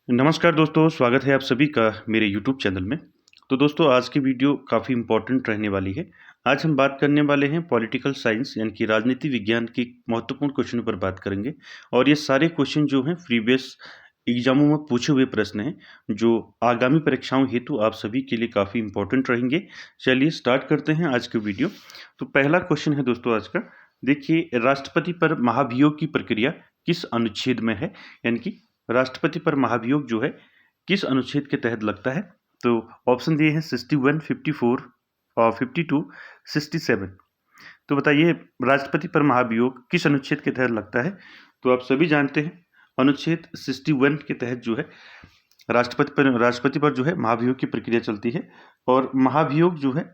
नमस्कार दोस्तों, स्वागत है आप सभी का मेरे यूट्यूब चैनल में। तो दोस्तों आज की वीडियो काफ़ी इम्पोर्टेंट रहने वाली है। आज हम बात करने वाले हैं पॉलिटिकल साइंस यानी कि राजनीति विज्ञान की महत्वपूर्ण क्वेश्चनों पर बात करेंगे। और ये सारे क्वेश्चन जो हैं प्रीवियस एग्जामों में पूछे हुए प्रश्न हैं, जो आगामी परीक्षाओं हेतु आप सभी के लिए काफ़ी इम्पोर्टेंट रहेंगे। चलिए स्टार्ट करते हैं आज की वीडियो। तो पहला क्वेश्चन है दोस्तों आज का, देखिए राष्ट्रपति पर महाभियोग की प्रक्रिया किस अनुच्छेद में है, यानी कि राष्ट्रपति पर महाभियोग जो है किस अनुच्छेद के तहत लगता है। तो ऑप्शन दिए हैं 61, 54 और 52, 67। तो बताइए राष्ट्रपति पर महाभियोग किस अनुच्छेद के तहत लगता है। तो आप सभी जानते हैं अनुच्छेद 61 के तहत जो है राष्ट्रपति पर जो है महाभियोग की प्रक्रिया चलती है। और महाभियोग जो है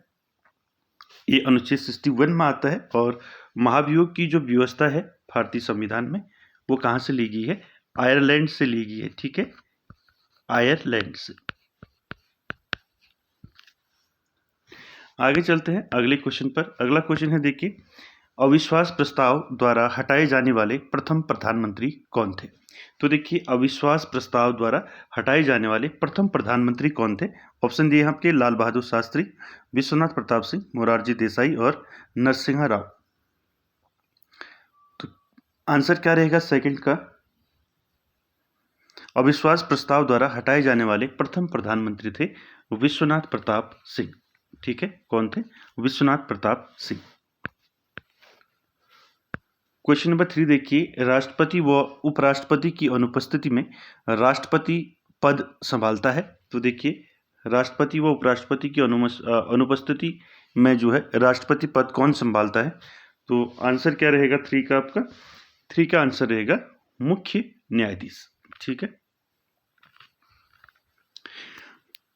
ये अनुच्छेद 61 में आता है। और महाभियोग की जो व्यवस्था है भारतीय संविधान में, वो कहाँ से ली गई है? आयरलैंड से ली गई है। ठीक है, आयरलैंड से। आगे चलते हैं अगले क्वेश्चन पर। अगला क्वेश्चन है, देखिए अविश्वास प्रस्ताव द्वारा हटाए जाने वाले प्रथम प्रधानमंत्री कौन थे। तो देखिए अविश्वास प्रस्ताव द्वारा हटाए जाने वाले प्रथम प्रधानमंत्री कौन थे। ऑप्शन दिए हैं आपके लाल बहादुर शास्त्री, विश्वनाथ प्रताप सिंह, मोरारजी देसाई और नरसिंह राव। तो आंसर क्या रहेगा सेकंड का? अविश्वास प्रस्ताव द्वारा हटाए जाने वाले प्रथम प्रधानमंत्री थे विश्वनाथ प्रताप सिंह। ठीक है, कौन थे? विश्वनाथ प्रताप सिंह। क्वेश्चन नंबर 3 देखिए राष्ट्रपति व उपराष्ट्रपति की अनुपस्थिति में राष्ट्रपति पद संभालता है। तो देखिए राष्ट्रपति व उपराष्ट्रपति की अनुपस्थिति में जो है राष्ट्रपति पद कौन संभालता है। तो आंसर क्या रहेगा 3 का? आपका 3 का आंसर रहेगा मुख्य न्यायाधीश। ठीक है,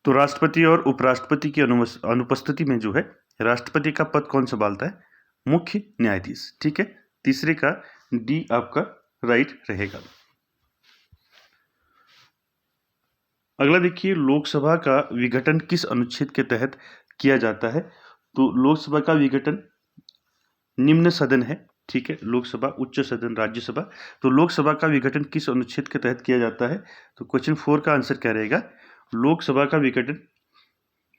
तो राष्ट्रपति और उपराष्ट्रपति की अनुपस्थिति में जो है राष्ट्रपति का पद कौन संभालता है? मुख्य न्यायाधीश। ठीक है, तीसरे का डी आपका राइट रहेगा। अगला देखिए लोकसभा का विघटन किस अनुच्छेद के तहत किया जाता है। तो लोकसभा का विघटन निम्न सदन है। ठीक है, लोकसभा, उच्च सदन, राज्यसभा। तो लोकसभा का विघटन किस अनुच्छेद के तहत किया जाता है। तो क्वेश्चन 4 का आंसर क्या रहेगा? लोकसभा का विघटन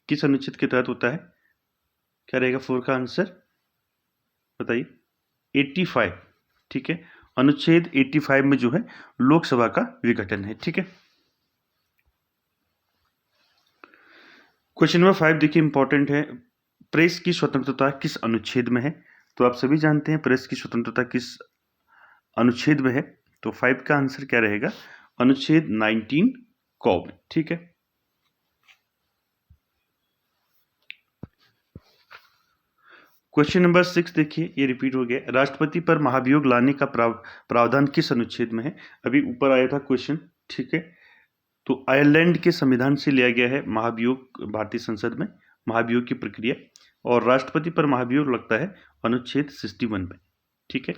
किस अनुच्छेद के तहत होता है? क्या रहेगा 4 का आंसर? बताइए। 85। ठीक है, अनुच्छेद 85 में जो है लोकसभा का विघटन है। ठीक है, क्वेश्चन नंबर 5 देखिए इंपॉर्टेंट है, प्रेस की स्वतंत्रता किस अनुच्छेद में है। तो आप सभी जानते हैं प्रेस की स्वतंत्रता किस अनुच्छेद में है। तो 5 का आंसर क्या रहेगा? अनुच्छेद 19 क में। ठीक है, क्वेश्चन नंबर 6 देखिए, ये रिपीट हो गया, राष्ट्रपति पर महाभियोग लाने का प्रावधान किस अनुच्छेद में है। अभी ऊपर आया था क्वेश्चन। ठीक है, तो आयरलैंड के संविधान से लिया गया है महाभियोग, भारतीय संसद में महाभियोग की प्रक्रिया। और राष्ट्रपति पर महाभियोग लगता है अनुच्छेद 61 में। ठीक है,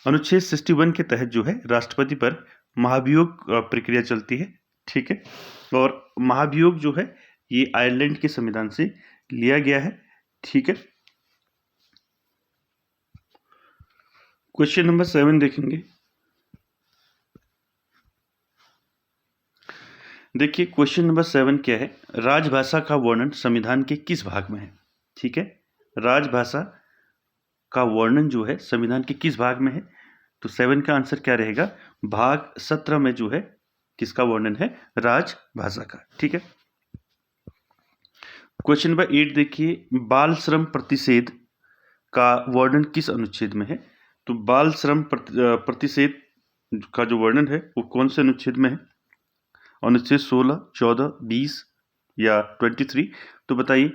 अनुच्छेद 61 के तहत जो है राष्ट्रपति पर महाभियोग प्रक्रिया चलती है। ठीक है, और महाभियोग जो है ये आयरलैंड के संविधान से लिया गया है। ठीक है, क्वेश्चन नंबर 7 देखेंगे। देखिए क्वेश्चन नंबर 7 क्या है, राजभाषा का वर्णन संविधान के किस भाग में है। ठीक है, राजभाषा का वर्णन जो है संविधान के किस भाग में है। तो 7 का आंसर क्या रहेगा? भाग 17 में जो है किसका वर्णन है? राजभाषा का। ठीक है, क्वेश्चन नंबर 8 देखिए, बाल श्रम प्रतिषेध का वर्णन किस अनुच्छेद में है। तो बाल श्रम प्रतिषेध का जो वर्णन है वो कौन से अनुच्छेद में है? अनुच्छेद 16, 14, 20 या 23। तो बताइए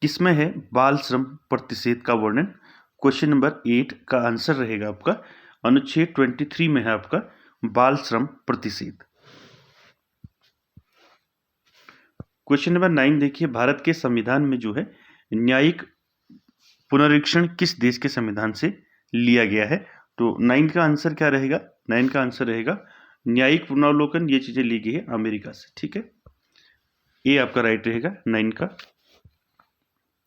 किसमें है बाल श्रम प्रतिषेध का वर्णन। क्वेश्चन नंबर 8 का आंसर रहेगा आपका अनुच्छेद 23 में है आपका बाल श्रम प्रतिषेध। क्वेश्चन नंबर 9 देखिए, भारत के संविधान में जो है न्यायिक पुनरीक्षण किस देश के संविधान से लिया गया है। तो 9 का आंसर क्या रहेगा? 9 का आंसर रहेगा न्यायिक पुनर्वलोकन, ये चीजें ली गई है अमेरिका से। ठीक है, ये आपका राइट रहेगा 9 का।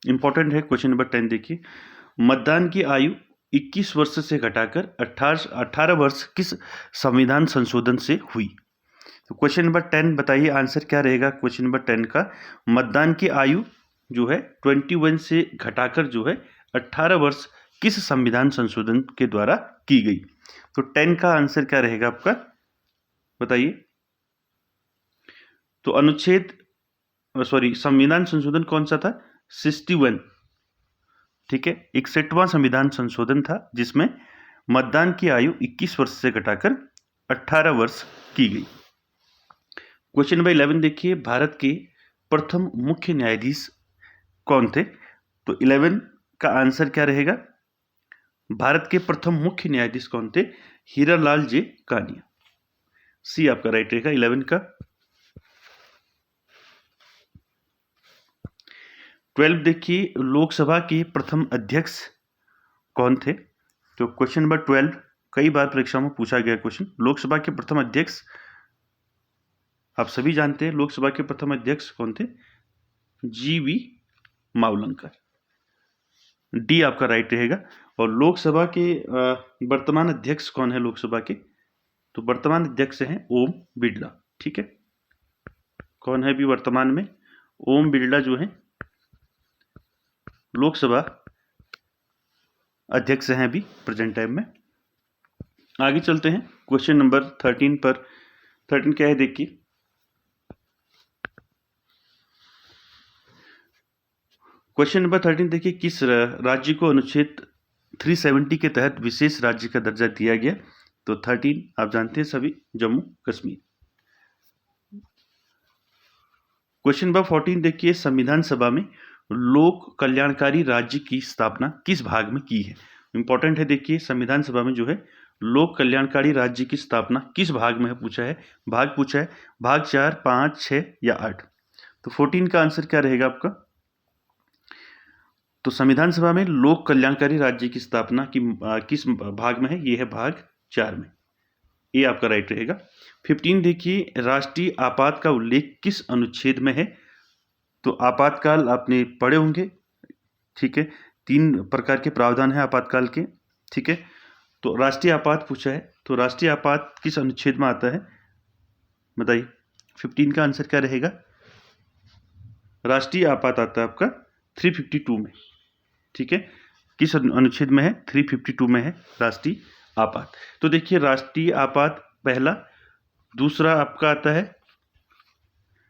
इंपॉर्टेंट है क्वेश्चन नंबर 10 देखिए, मतदान की आयु 21 वर्ष से घटाकर 18 वर्ष किस संविधान संशोधन से हुई। तो क्वेश्चन नंबर 10 बताइए आंसर क्या रहेगा क्वेश्चन नंबर 10 का। मतदान की आयु जो है 21 से घटाकर जो है 18 वर्ष किस संविधान संशोधन के द्वारा की गई। तो 10 का आंसर क्या रहेगा आपका, बताइए। तो संविधान संशोधन कौन सा था, 61, ठीक है, 61वां संविधान संशोधन था जिसमें मतदान की आयु 21 वर्ष से घटाकर 18 वर्ष की गई। क्वेश्चन नंबर 11 देखिए, भारत के प्रथम मुख्य न्यायाधीश कौन थे। तो 11 का आंसर क्या रहेगा, भारत के प्रथम मुख्य न्यायाधीश कौन थे, हीरालाल जे कानिया। सी आपका राइट रहेगा 11 का। 12 देखिए, लोकसभा के प्रथम अध्यक्ष कौन थे। तो क्वेश्चन नंबर 12 कई बार परीक्षाओं में पूछा गया क्वेश्चन। लोकसभा के प्रथम अध्यक्ष आप सभी जानते हैं, लोकसभा के प्रथम अध्यक्ष कौन थे, जीवी मावलंकर। डी आपका राइट रहेगा। और लोकसभा के वर्तमान अध्यक्ष कौन है लोकसभा के, तो वर्तमान अध्यक्ष हैं ओम बिरला, ठीक है। कौन है भी वर्तमान में, ओम बिरला जो है लोकसभा अध्यक्ष हैं अभी प्रेजेंट टाइम में। आगे चलते हैं क्वेश्चन नंबर 13 पर। 13 क्या है देखिए, क्वेश्चन नंबर 13 देखिए, किस राज्य को अनुच्छेद 370 के तहत विशेष राज्य का दर्जा दिया गया। तो 13 आप जानते हैं सभी, जम्मू कश्मीर। क्वेश्चन नंबर 14 देखिए, संविधान सभा में लोक कल्याणकारी राज्य की स्थापना किस भाग में की है। इंपॉर्टेंट है देखिए, संविधान सभा में जो है लोक कल्याणकारी राज्य की स्थापना किस भाग में है पूछा है, भाग पूछा है, भाग 4, 5, 6 या 8। तो 14 का आंसर क्या रहेगा आपका। तो संविधान सभा में लोक कल्याणकारी राज्य की स्थापना किस भाग में है, ये है भाग 4 में। ये आपका राइट रहेगा। 15 देखिए, राष्ट्रीय आपात का उल्लेख किस अनुच्छेद में है। तो आपातकाल आपने पढ़े होंगे, ठीक है, 3 प्रकार के प्रावधान है आपातकाल के, ठीक है। तो राष्ट्रीय आपात पूछा है, तो राष्ट्रीय आपात किस अनुच्छेद में आता है बताइए। 15 का आंसर क्या रहेगा, राष्ट्रीय आपात आता है आपका 352 में, ठीक है। किस अनुच्छेद में है, 352 में है राष्ट्रीय आपात। तो देखिए राष्ट्रीय आपात पहला, दूसरा आपका आता है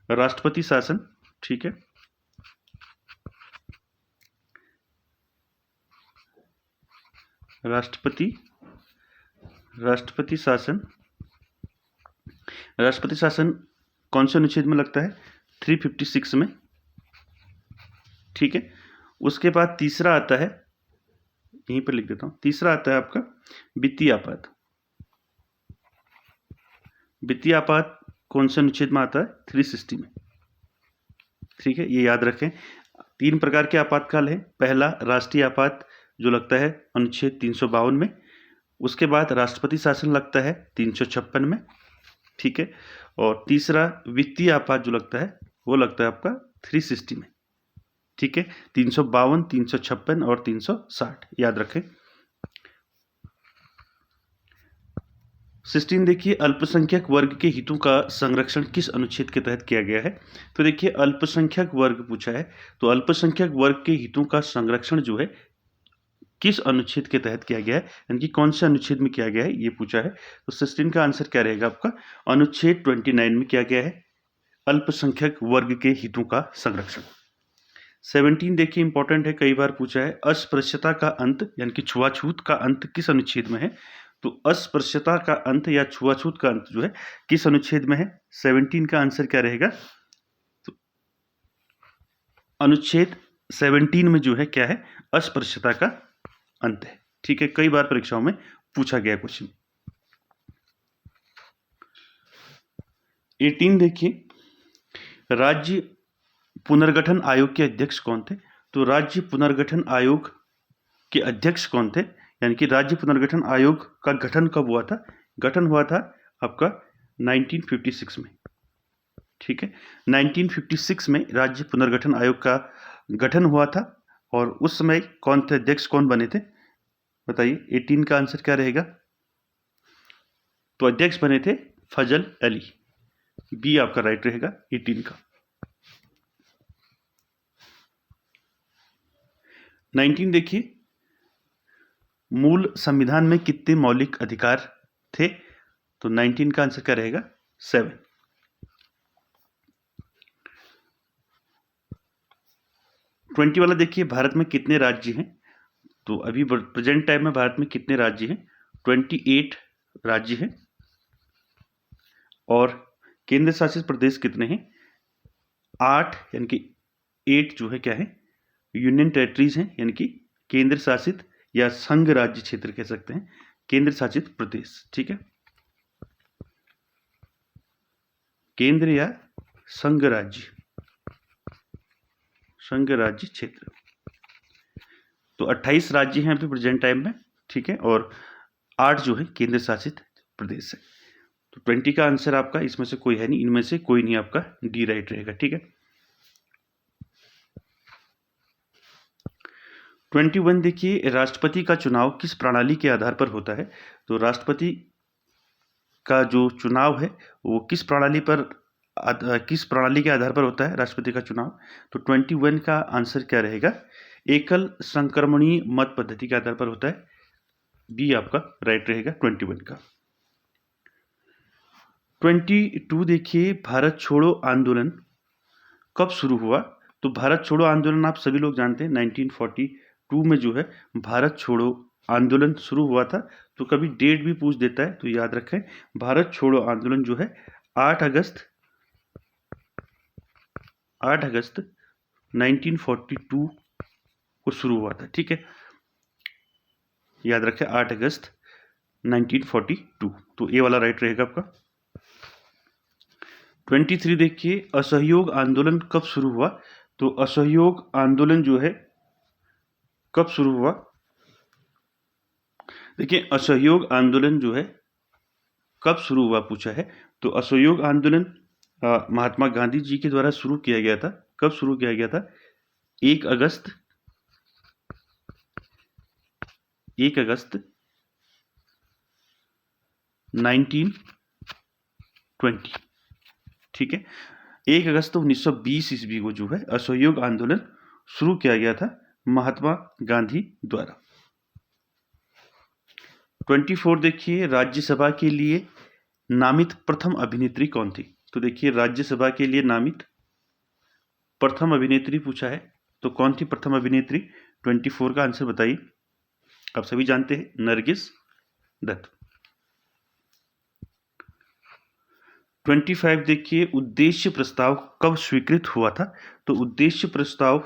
राष्ट्रपति शासन, ठीक है। राष्ट्रपति शासन कौन से अनुच्छेद में लगता है, 356 में, ठीक है। उसके बाद तीसरा आता है, यहीं पर लिख देता हूं, तीसरा आता है आपका वित्तीय आपात। वित्तीय आपात कौन से अनुच्छेद में आता है, 360 में, ठीक है, ये याद रखें। 3 प्रकार के आपातकाल है, पहला राष्ट्रीय आपात जो लगता है अनुच्छेद 352 में, उसके बाद राष्ट्रपति शासन लगता है 356 में, ठीक है, और तीसरा वित्तीय आपात जो लगता है वो लगता है आपका 360 में, ठीक है। 352, 356 और 360 याद रखें। 16 देखिए, अल्पसंख्यक वर्ग के हितों का संरक्षण किस अनुच्छेद के तहत किया गया है। तो देखिए अल्पसंख्यक वर्ग पूछा है, तो अल्पसंख्यक वर्ग के हितों का संरक्षण जो है किस अनुच्छेद के तहत किया गया है, यानी कि कौन से अनुच्छेद में किया गया है ये पूछा है। तो 16 का आंसर क्या रहेगा आपका, अनुच्छेद 29 में किया गया है अल्पसंख्यक वर्ग के हितों का संरक्षण। 17 देखिए इंपॉर्टेंट है, कई बार पूछा है, अस्पृश्यता का अंत यानी कि छुआछूत का अंत किस अनुच्छेद में है। तो अस्पृश्यता का अंत या छुआछूत का अंत जो है किस अनुच्छेद में है, 17 का आंसर क्या रहेगा। तो अनुच्छेद 17 में जो है क्या है, अस्पृश्यता का अंत है, ठीक है, कई बार परीक्षाओं में पूछा गया क्वेश्चन। 18 देखिए, राज्य पुनर्गठन आयोग के अध्यक्ष कौन थे। तो राज्य पुनर्गठन आयोग के अध्यक्ष कौन थे, यानी कि राज्य पुनर्गठन आयोग का गठन कब हुआ था, गठन हुआ था आपका 1956 में, ठीक है। 1956 में राज्य पुनर्गठन आयोग का गठन हुआ था, और उस समय कौन थे अध्यक्ष, कौन बने थे बताइए। 18 का आंसर क्या रहेगा, तो अध्यक्ष बने थे फजल अली, बी आपका राइट रहेगा 18 का। 19 देखिए, मूल संविधान में कितने मौलिक अधिकार थे? तो 19 का आंसर क्या रहेगा? 7। 20 वाला देखिए, भारत में कितने राज्य हैं? तो अभी प्रेजेंट टाइम में भारत में कितने राज्य हैं? 28 राज्य हैं। और केंद्र शासित प्रदेश कितने हैं? 8, यानी कि 8 जो है क्या है? यूनियन टेरिटरीज हैं, यानी कि केंद्र शासित या संघ राज्य क्षेत्र कह सकते हैं, केंद्र शासित प्रदेश। ठीक है, केंद्र या संघ राज्य क्षेत्र। तो 28 राज्य हैं अभी प्रेजेंट टाइम में। ठीक है, और 8 जो है केंद्र शासित प्रदेश है। तो 20 का आंसर आपका इसमें से कोई है नहीं, इनमें से कोई नहीं आपका डी राइट रहेगा। ठीक है, 21 देखिए, राष्ट्रपति का चुनाव किस प्रणाली के आधार पर होता है? तो राष्ट्रपति का जो चुनाव है वो किस प्रणाली के आधार पर होता है राष्ट्रपति का चुनाव? तो 21 का आंसर क्या रहेगा? एकल संक्रमणीय मत पद्धति के आधार पर होता है। बी आपका राइट रहेगा 21 का। 22 देखिए, भारत छोड़ो आंदोलन कब शुरू हुआ? तो भारत छोड़ो आंदोलन आप सभी लोग जानते हैं 1942 में जो है भारत छोड़ो आंदोलन शुरू हुआ था। तो कभी डेट भी पूछ देता है तो याद रखें, भारत छोड़ो आंदोलन जो है 8 अगस्त 1942 को शुरू हुआ था। ठीक है, याद रखें 8 अगस्त 1942। तो ए वाला राइट रहेगा आपका। 23 देखिए, असहयोग आंदोलन कब शुरू हुआ? तो असहयोग आंदोलन जो है कब शुरू हुआ? देखिए, असहयोग आंदोलन जो है कब शुरू हुआ पूछा है। तो असहयोग आंदोलन महात्मा गांधी जी के द्वारा शुरू किया गया था। कब शुरू किया गया था? 1 अगस्त 1920। ठीक है, 1 अगस्त 1920 ईस्वी को जो है असहयोग आंदोलन शुरू किया गया था महात्मा गांधी द्वारा। 24 देखिए, राज्यसभा के लिए नामित प्रथम अभिनेत्री कौन थी? तो देखिए, राज्यसभा के लिए नामित प्रथम अभिनेत्री पूछा है, तो कौन थी प्रथम अभिनेत्री? 24 का आंसर बताइए। आप सभी जानते हैं, नरगिस दत्त। 25 देखिए, उद्देश्य प्रस्ताव कब स्वीकृत हुआ था? तो उद्देश्य प्रस्ताव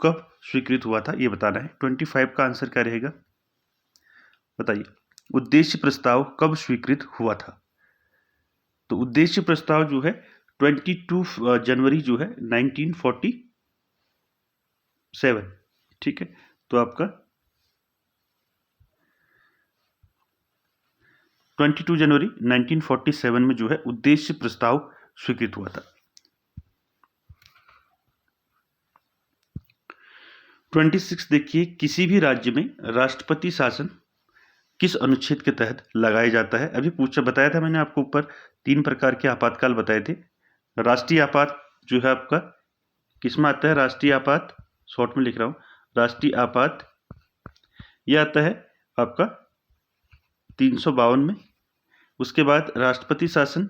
कब स्वीकृत हुआ था ये बताना है। 25 का आंसर क्या रहेगा? बताइए, उद्देश्य प्रस्ताव कब स्वीकृत हुआ था? तो उद्देश्य प्रस्ताव जो है 22 जनवरी जो है 1947। ठीक है, तो आपका 22 जनवरी 1947 में जो है उद्देश्य प्रस्ताव स्वीकृत हुआ था। 26 देखिए, किसी भी राज्य में राष्ट्रपति शासन किस अनुच्छेद के तहत लगाया जाता है? अभी बताया था मैंने आपको ऊपर 3 प्रकार के आपातकाल बताए थे। राष्ट्रीय आपात जो है आपका किसमें आता है? राष्ट्रीय आपात, शॉर्ट में लिख रहा हूं, राष्ट्रीय आपात यह आता है आपका 352 में। उसके बाद राष्ट्रपति शासन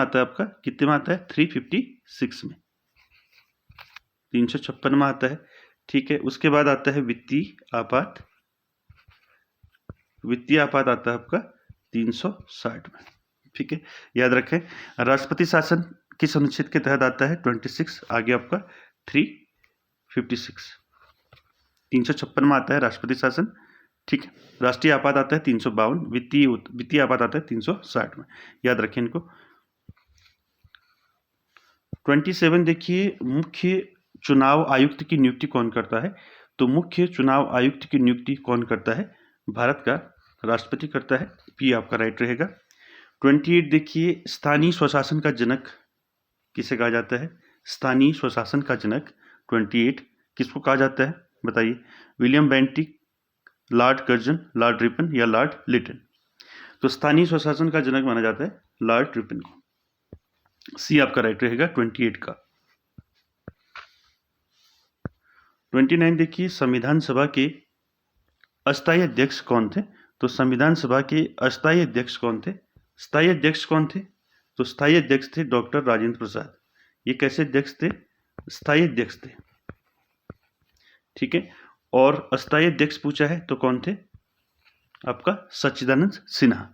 आता है आपका कितने में आता है? 356 में, 356 में आता है। ठीक है, उसके बाद आता है वित्तीय आपात आता है आपका 360 में। ठीक है, याद रखें, राष्ट्रपति शासन किस अनुच्छेद के तहत आता है? 26। आगे आपका 356, 356 में आता है राष्ट्रपति शासन। ठीक है, राष्ट्रीय आपात आता है 352, वित्तीय आपात आता है 360 में। याद रखें इनको। 27 देखिए, मुख्य चुनाव आयुक्त की नियुक्ति कौन करता है? तो मुख्य चुनाव आयुक्त की नियुक्ति कौन करता है? भारत का राष्ट्रपति करता है। पी आपका राइट रहेगा। 28 देखिए, स्थानीय स्वशासन का जनक किसे कहा जाता है? स्थानीय स्वशासन का जनक 28 किसको कहा जाता है बताइए? William Bentinck, Lord Curzon, Lord Ripon या लॉर्ड लिटन? तो स्थानीय स्वशासन का जनक माना जाता है लॉर्ड रिपन को। सी आपका राइट रहेगा 28 का। 29 देखिए, संविधान सभा के अस्थायी अध्यक्ष कौन थे? तो संविधान सभा के अस्थायी अध्यक्ष कौन थे? स्थायी अध्यक्ष कौन थे? तो स्थायी अध्यक्ष थे डॉक्टर राजेंद्र प्रसाद। ये कैसे अध्यक्ष थे? स्थायी अध्यक्ष थे, ठीक है। और अस्थायी अध्यक्ष पूछा है तो कौन थे? आपका सच्चिदानंद सिन्हा,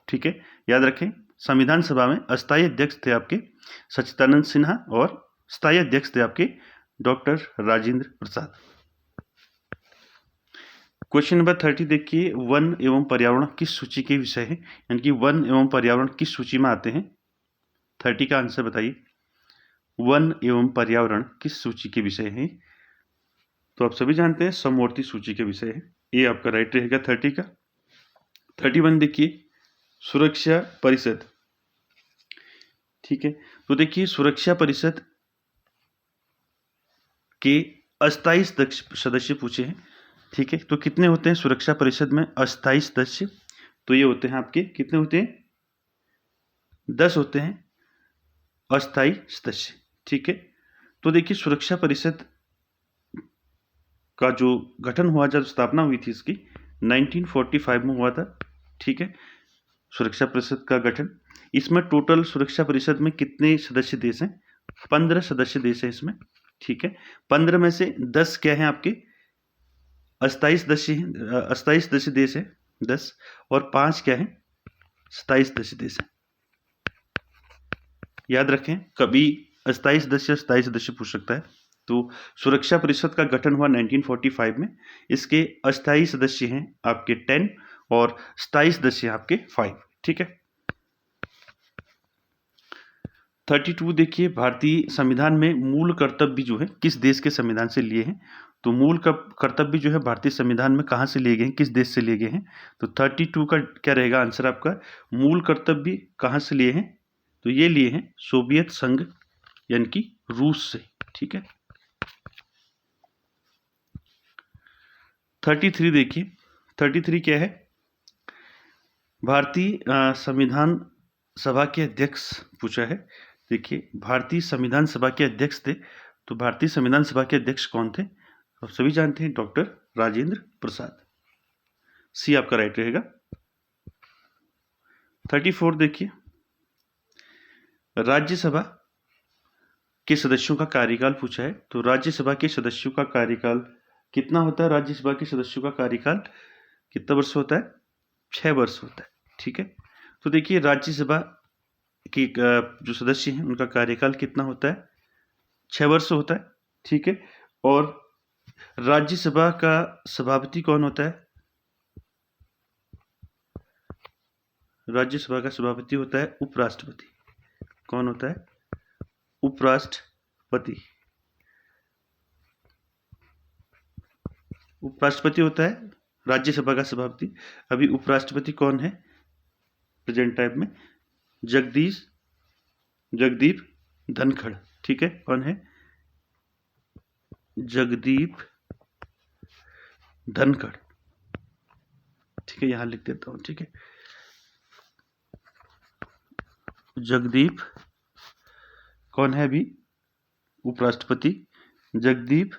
ठीक है। याद रखें, संविधान सभा में अस्थायी अध्यक्ष थे आपके सच्चिदानंद सिन्हा और स्थायी अध्यक्ष थे आपके doctor Rajendra Prasad. Question number 30 देखिए, वन एवं पर्यावरण किस सूची के विषय है? यानी कि वन एवं पर्यावरण किस सूची में आते हैं? 30 का आंसर बताइए। वन एवं पर्यावरण किस सूची के विषय है? तो आप सभी जानते हैं समवर्ती सूची के विषय है। ये आपका राइट रहेगा 30 का। 31 देखिए, सुरक्षा परिषद, ठीक है। तो देखिए, सुरक्षा परिषद के अस्थायी सदस्य पूछे हैं, ठीक है। तो कितने होते हैं सुरक्षा परिषद में अस्थायी सदस्य? तो ये होते हैं आपके, कितने होते हैं? 10 होते हैं अस्थायी सदस्य, ठीक है। तो देखिए, सुरक्षा परिषद का जो गठन हुआ, जब स्थापना हुई थी इसकी 1945 में हुआ था, ठीक है, सुरक्षा परिषद का गठन। इसमें टोटल सुरक्षा परिषद में कितने सदस्य देश हैं? 15 सदस्य देश है इसमें, ठीक है। 15 में से 10 क्या है आपके अस्थायी सदस्य हैं, अस्थायी सदस्य देश है 10, और 5 क्या है? स्थायी सदस्य देश है। याद रखें, कभी अस्थायी सदस्य पूछ सकता है। तो सुरक्षा परिषद का गठन हुआ 1945 में। इसके अस्थायी सदस्य हैं आपके 10 और स्थायी सदस्य आपके 5, ठीक है। 32 देखिए, भारतीय संविधान में मूल कर्तव्य जो है किस देश के संविधान से लिए हैं? तो मूल कर्तव्य जो है भारतीय संविधान में कहाँ से लिए गए हैं, किस देश से लिए गए हैं? तो 32 का क्या रहेगा आंसर आपका? मूल कर्तव्य कहाँ से लिए हैं? तो ये लिए हैं सोवियत संघ यानी कि रूस से, ठीक है। 33 देखिए, 33 क्या है? भारतीय संविधान सभा के अध्यक्ष पूछा है। देखिए, भारतीय संविधान सभा के अध्यक्ष थे, तो भारतीय संविधान सभा के अध्यक्ष कौन थे? आप सभी जानते हैं डॉक्टर राजेंद्र प्रसाद। सी आपका राइट रहेगा। 34 देखिए, राज्यसभा के सदस्यों का कार्यकाल पूछा है। तो राज्यसभा के सदस्यों का कार्यकाल कितना होता है? राज्यसभा के सदस्यों का कार्यकाल कितना वर्ष होता है? 6 वर्ष होता है, ठीक है। तो देखिए, राज्यसभा के जो सदस्य हैं उनका कार्यकाल कितना होता है? 6 वर्ष होता है, ठीक है। और राज्यसभा का सभापति कौन होता है? राज्यसभा का सभापति होता है उपराष्ट्रपति। कौन होता है? उपराष्ट्रपति। उपराष्ट्रपति होता है राज्यसभा का सभापति। अभी उपराष्ट्रपति कौन है प्रेजेंट टाइम में? जगदीप धनखड़, ठीक है। कौन है? जगदीप धनखड़, ठीक है। यहां लिख देता हूं, ठीक है। जगदीप कौन है अभी? उपराष्ट्रपति जगदीप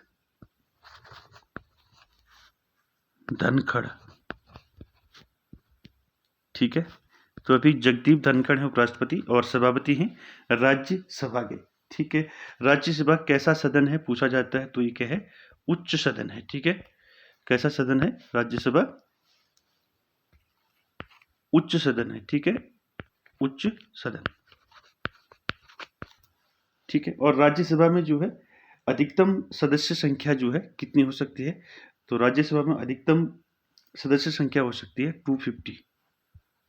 धनखड़, ठीक है। तो अभी जगदीप धनखड़ है उपराष्ट्रपति और सभापति हैं राज्यसभा के, ठीक है। राज्यसभा कैसा सदन है पूछा जाता है, तो ये क्या है? उच्च सदन है, ठीक है। कैसा सदन है? राज्यसभा उच्च सदन है, ठीक है। उच्च सदन, ठीक है। और राज्यसभा में जो है अधिकतम सदस्य संख्या जो है कितनी हो सकती है? तो राज्यसभा में अधिकतम सदस्य संख्या हो सकती है 250,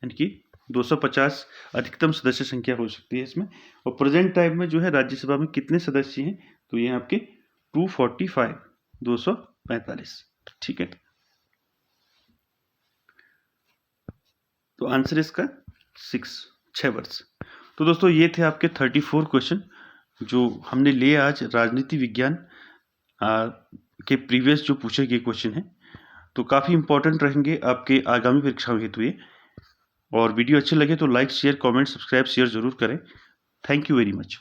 यानी कि 250 अधिकतम सदस्य संख्या हो सकती है इसमें। और प्रेजेंट टाइम में जो है राज्यसभा में कितने सदस्य हैं? तो ये आपके 245, 245, ठीक है। तो आंसर इसका 6 वर्ष। तो दोस्तों, ये थे आपके 34 क्वेश्चन जो हमने लिए आज राजनीति विज्ञान के प्रीवियस जो पूछे गए क्वेश्चन हैं। तो काफ़ी इंपॉर्टेंट रहेंगे आपके आगामी परीक्षाओं हेतु ये। और वीडियो अच्छे लगे तो like share comment subscribe share ज़रूर करें। Thank you very much.